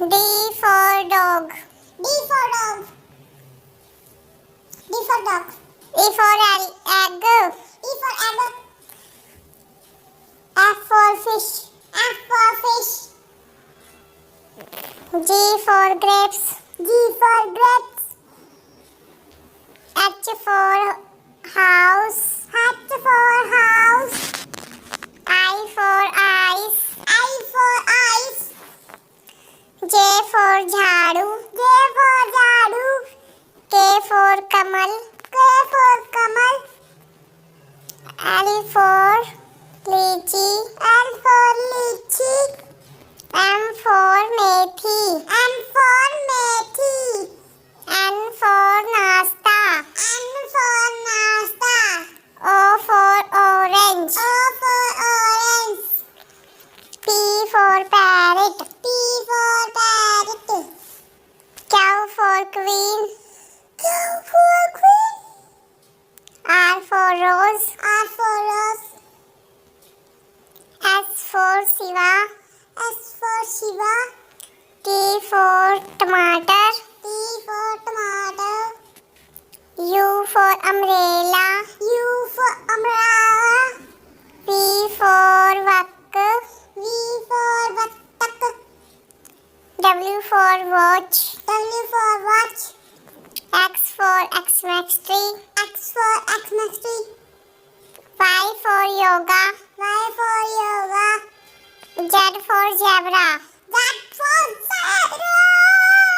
D for dog. D for dog. D for dog. E for egg. E for egg. F for fish. F for fish. G for grapes. G for grapes. H for house. H for house. I for eyes. I for eyes. J for jhadu. J for jhadu. K for kamal. K for kamal. L for lychee. L for lychee. M for methi. M for methi. N for nasta. N for nasta. O for orange. O for orange. P for parrot. P for parrot. Q for queen. Q for queen. R for rose. R for rose. S for Shiva. S for Shiva. T for tomato. T for tomato. U for umbrella. U for umbrella. V for vak. V for vattak. W for watch. W for watch. X for Xmas tree. X for Xmas tree. Y for yoga. Y for yoga. Z for zebra. Z for zebra.